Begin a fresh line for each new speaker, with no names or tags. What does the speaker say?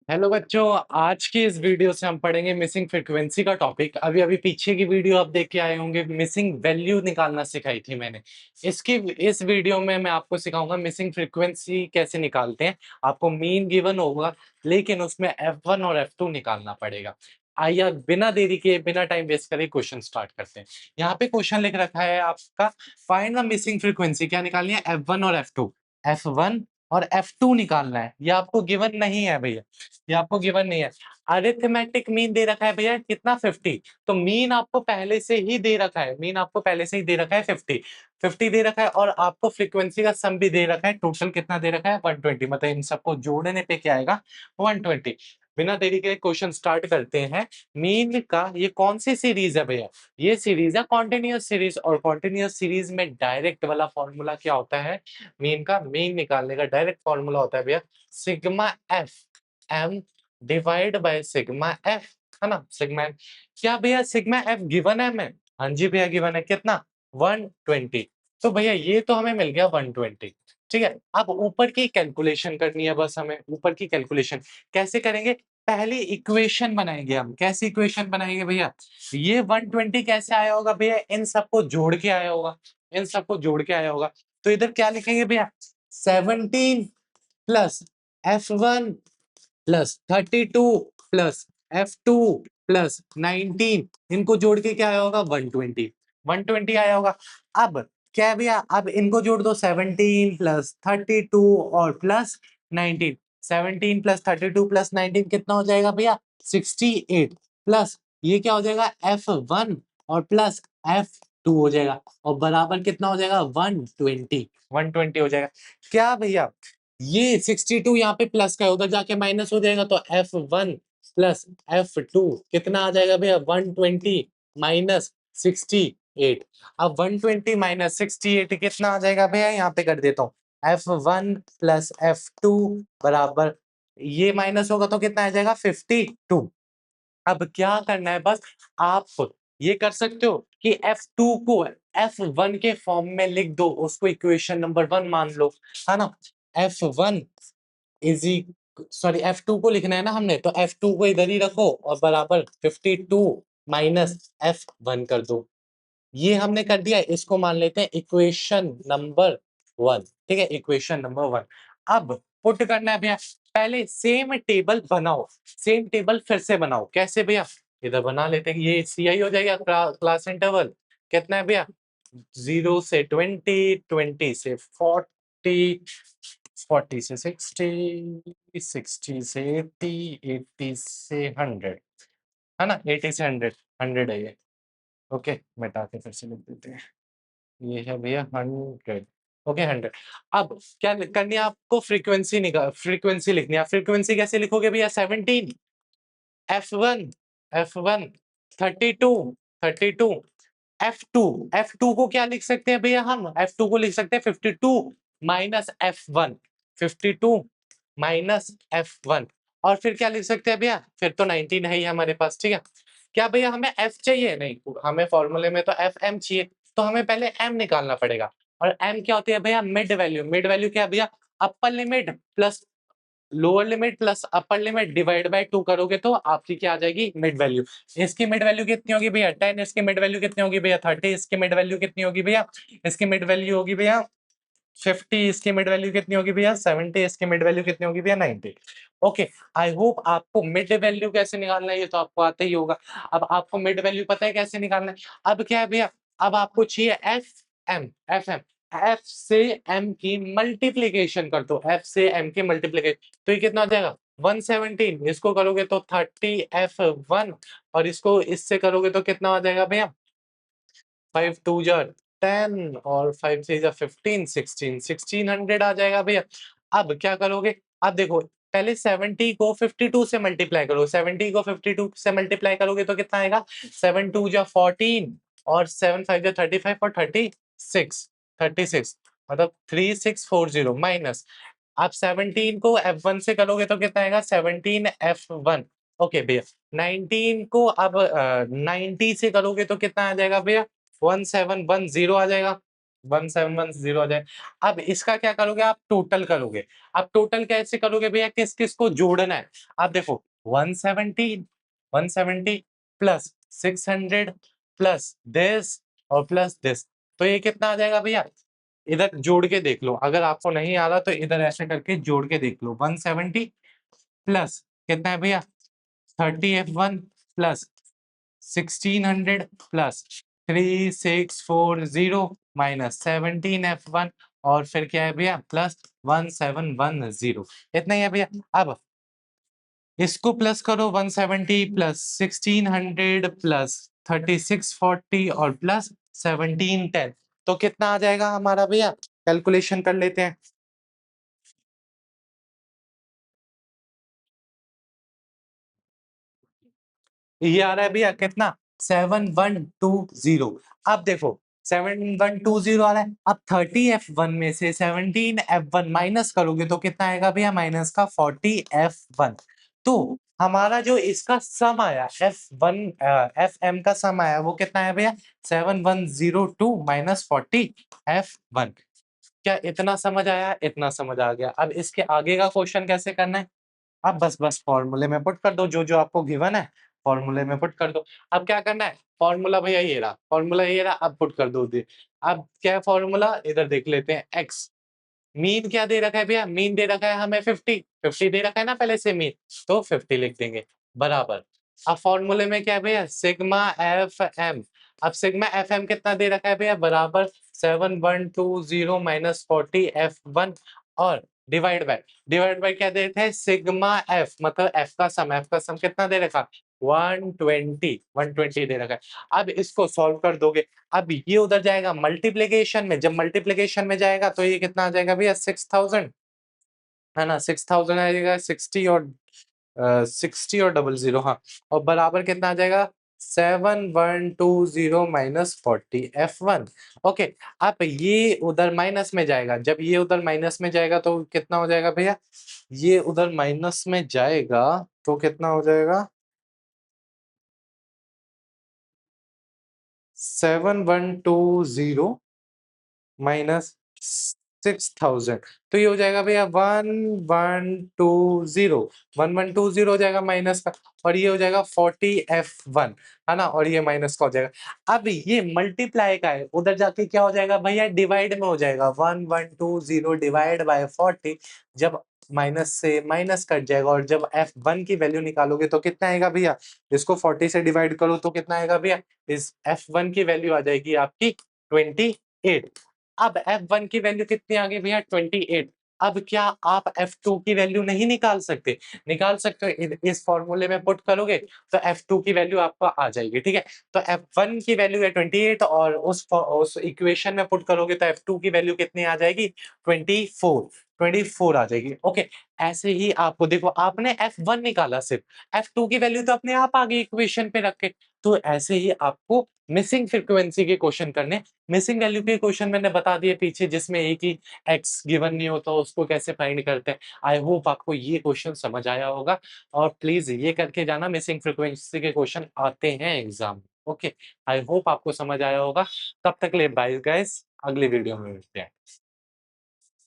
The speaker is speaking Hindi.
हेलो बच्चों, आज की इस वीडियो से हम पढ़ेंगे मिसिंग फ्रीक्वेंसी का टॉपिक। अभी अभी पीछे की वीडियो आप देख के आए होंगे, मिसिंग वैल्यू निकालना सिखाई थी मैंने। इस वीडियो में मैं आपको सिखाऊंगा मिसिंग फ्रीक्वेंसी कैसे निकालते हैं। आपको मीन गिवन होगा, लेकिन उसमें F1 और F2 निकालना पड़ेगा। आइए बिना देरी के, बिना टाइम वेस्ट करे क्वेश्चन स्टार्ट करते हैं। यहाँ पे क्वेश्चन लिख रखा है आपका, फाइंड द मिसिंग फ्रीक्वेंसी। क्या निकालनी है? F1 और F2। F1 और F2 निकालना है। ये आपको गिवन नहीं है भैया, ये आपको गिवन नहीं है। अरिथमेटिक मीन दे रखा है भैया कितना? 50। तो मीन आपको पहले से ही दे रखा है, मीन आपको पहले से ही दे रखा है 50 दे रखा है। और आपको फ्रीक्वेंसी का सम भी दे रखा है। टोटल कितना दे रखा है? 120। मतलब इन सबको जोड़ने पे क्या आएगा? 120। बिना देरी के क्वेश्चन स्टार्ट करते हैं। मीन का ये कौन सी सीरीज है भैया? ये सीरीज है कॉन्टिन्यूअस सीरीज। और कॉन्टिन्यूअस सीरीज में डायरेक्ट वाला फॉर्मूला क्या होता है? मीन का, मीन निकालने का डायरेक्ट फॉर्मूला होता है भैया sigma F M divide by sigma F, है ना? Sigma F. क्या भैया सिग्मा एफ गिवन है हमें? हाँ जी भैया गिवन है। कितना? 120। तो भैया ये तो हमें मिल गया 120। ठीक है, अब ऊपर की कैलकुलेशन करनी है बस हमें। ऊपर की कैलकुलेशन कैसे करेंगे? पहले इक्वेशन बनाएंगे हम। कैसी इक्वेशन बनाएंगे भैया? ये 120 कैसे आया होगा भैया? इन सबको जोड़ के आया होगा, इन सबको जोड़ के आया होगा। तो इधर क्या लिखेंगे भैया? 17 plus F1 plus 32 plus F2 plus 19, इनको जोड़ के क्या आया होगा? 120। 120 आया होगा। अब क्या है भैया? अब इनको जोड़ दो, 17 प्लस 32 और प्लस 19। 17 प्लस 32 प्लस 19 कितना हो जाएगा भैया? 68 प्लस ये क्या हो जाएगा? F1 और प्लस F2 हो जाएगा। और बराबर कितना हो जाएगा? 120। 120 हो जाएगा। क्या भैया ये 62 यहाँ पे प्लस का है, उधर जाके माइनस हो जाएगा। तो F1 प्लस F2 कितना आ जाएगा भैया? 120 माइनस 68। अब 120 माइनस 68 कितना आ जाएगा भैया? यहाँ पे कर देता हूँ, F1 प्लस F2 बराबर, ये माइनस होगा तो कितना आ जाएगा? 52। अब क्या करना है? बस आप ये कर सकते हो कि F2 को F1 के फॉर्म में लिख दो, उसको इक्वेशन नंबर 1 मान लो, है ना? F1 इज सॉरी, F2 को लिखना है ना हमने, तो F2 को इधर ही रखो और बराबर 52 माइनस F1 कर दो। ये हमने कर दिया। इसको मान लेते हैं इक्वेशन नंबर 1। ठीक है, इक्वेशन नंबर 1। अब पुट करना है भैया। पहले सेम टेबल बनाओ, सेम टेबल फिर से बनाओ। कैसे भैया? इधर बना लेते हैं। ये CI हो जाएगा, क्लास इंटरवल कितना है भैया? 0 से 20, 20 से 40, 40 से 60, 60 से 80, 80 से 100, है ना? 80 से 100, 100 है ये। ओके, मिटा के फिर से लिख देते हैं। ये है भैया 100। ओके, 100। अब क्या करनी है आपको? फ्रीक्वेंसी निकाल, फ्रीक्वेंसी लिखनी है। फ्रीक्वेंसी कैसे लिखोगे भैया? 17 F1, F1 32, 32 F2, F2 को क्या लिख सकते हैं भैया हम? F2 को लिख सकते हैं 52 माइनस F1, 52 माइनस F1। और फिर क्या लिख सकते हैं भैया? फिर तो 19 है ही हमारे पास। ठीक है, क्या भैया हमें F चाहिए? नहीं, हमें फॉर्मूले में तो FM चाहिए। तो हमें पहले M निकालना पड़ेगा। और M क्या होती है भैया? Mid value. मिड वैल्यू क्या है भैया? Upper limit plus lower limit plus upper limit divide by 2 करोगे तो आपकी क्या आ जाएगी? Mid value. इसकी मिड वैल्यू कितनी होगी भैया? 10। इसकी मिड वैल्यू कितनी होगी भैया? 30। इसकी मिड वैल्यू कितनी होगी भैया? इसकी मिड वैल्यू होगी भैया 50। इसकी मिड वैल्यू कितनी होगी भैया? 70। इसकी मिड वैल्यू कितनी होगी भैया? 90। ओके, आई होप आपको मिड वैल्यू कैसे निकालना है ये तो आपको आता ही होगा। अब आपको मिड वैल्यू पता है कैसे निकालना है। अब क्या है भैया? अब आपको चाहिए एफ एम। एफ से एम की मल्टीप्लीकेशन कर दो, एफ से एम की मल्टीप्लीकेशन। तो ये कितना हो जाएगा? 117। इसको करोगे तो 30F1 और इसको इससे करोगे तो कितना आ जाएगा भैया? 5 2 जा 10 और 5 3 जा 15, 16, 1600 आ जाएगा भैया। अब क्या करोगे? अब देखो, पहले 70 को 52 से मल्टीप्लाई करो। 70 को 52 से मल्टीप्लाई करोगे तो कितना आएगा? 7 2 जा 14 और 7 5 जा 35 और 36, 36 मतलब 3640 माइनस। आप 17 को F1 से करोगे तो कितना आएगा? 17F1। ओके भैया, 19 को अब 90 से करोगे तो कितना आ जाएगा भैया? 1710 आ जाएगा। 1710 आ जाए। अब इसका क्या करोगे आप टोटल करोगे। अब टोटल कैसे करोगे भैया किस-किस को जोड़ना है। अब देखो 117 170 प्लस 600 प्लस दिस और प्लस दिस। तो ये कितना आ जाएगा भैया? इधर जोड़ के देख लो। अगर आपको नहीं आ रहा तो इधर ऐसे करके जोड़ के देख लो। 170 प्लस कितना है भैया? 30 F1 plus 1600 plus 3640 minus 17 F1 और फिर क्या है भैया प्लस 1710 इतना ही है भैया। अब इसको प्लस करो 170 प्लस 1600 प्लस 3640 और प्लस 1710 तो कितना आ जाएगा हमारा भैया कैलकुलेशन कर लेते हैं। ये आ रहा है भैया कितना 7120। अब देखो 7120 आ रहा है। अब 30 F1 में से 17 F1 माइनस करोगे तो कितना आएगा भैया माइनस का 40 F1। तो हमारा जो इसका सम आया F1 Fm का सम आया वो कितना है भैया 7102 माइनस 40 F1। क्या इतना समझ आया? इतना समझ आ गया। अब इसके आगे का क्वेश्चन कैसे करना है? अब बस फॉर्मूले में पुट कर दो जो आपको गिवन है फॉर्मूले में पुट कर दो। अब क्या करना है फॉर्मूला भैया ये रहा अब पुट कर दो अब क्या है फॉर्मूला इधर देख लेते हैं एक्स मीन क्या दे रखा है भैया मीन दे रखा है हमें 50 दे रखा है ना पहले से मीन तो 50 लिख देंगे बराबर। अब फॉर्मूले में क्या है भैया सिग्मा एफ एम। अब सिग्मा एफ एम कितना दे रखा है भैया बराबर 7120 माइनस 40 F1 और डिवाइड बाय क्या दे रखा है सिग्मा एफ मतलब एफ का सम कितना दे रखा 120 दे रखा है। अब इसको सॉल्व कर दोगे। अब ये उधर जाएगा मल्टीप्लिकेशन में। जब मल्टीप्लिकेशन में जाएगा तो ये कितना आ जाएगा भैया 6000 है ना 6000 आ जाएगा 60 और 00 हाँ और बराबर कितना आ जाएगा 7120 माइनस 40 F1। ओके अब ये उधर माइनस में जाएगा। जब ये उधर माइनस में जाएगा तो कितना हो जाएगा भैया ये उधर माइनस में जाएगा तो कितना हो जाएगा 7120 माइनस 6000 तो ये हो जाएगा भैया 1120 हो जाएगा माइनस का और ये हो जाएगा 40 F1 है ना और ये माइनस का हो जाएगा। अब ये मल्टीप्लाई का है उधर जाके क्या हो जाएगा भैया डिवाइड में हो जाएगा 1120 डिवाइड बाय 40। जब माइनस से माइनस कट जाएगा और जब F1 की वैल्यू निकालोगे तो कितना आएगा भैया इसको 40 से डिवाइड करो तो कितना आएगा भैया इस F1 की वैल्यू आ जाएगी आपकी 28। अब F1 की वैल्यू कितनी आ गई भैया 28। अब क्या आप F2 की वैल्यू नहीं निकाल सकते? निकाल सकते हो इस फॉर्मूले में पुट करोगे तो F2 की वैल्यू आपको आ जाएगी ठीक है। तो F1 की वैल्यू है 28 और उस इक्वेशन में पुट करोगे तो F2 की वैल्यू कितनी आ जाएगी 24 आ जाएगी। ओके ऐसे ही आपको देखो आपने F1 निकाला सिर्फ F2 की वैल्यू तो अपने आप आ गई इक्वेशन पे रख के। तो ऐसे ही आपको मिसिंग फ्रीक्वेंसी के क्वेश्चन करने मिसिंग वैल्यू के क्वेश्चन मैंने बता दिए पीछे जिसमें एक ही एक्स गिवन नहीं होता उसको कैसे फाइंड करते हैं। आई होप आपको ये क्वेश्चन समझ आया होगा और प्लीज ये करके जाना मिसिंग फ्रीक्वेंसी के क्वेश्चन आते हैं एग्जाम में। ओके आई होप आपको समझ आया होगा। तब तक ले बाय गाइस अगले वीडियो में मिलते हैं।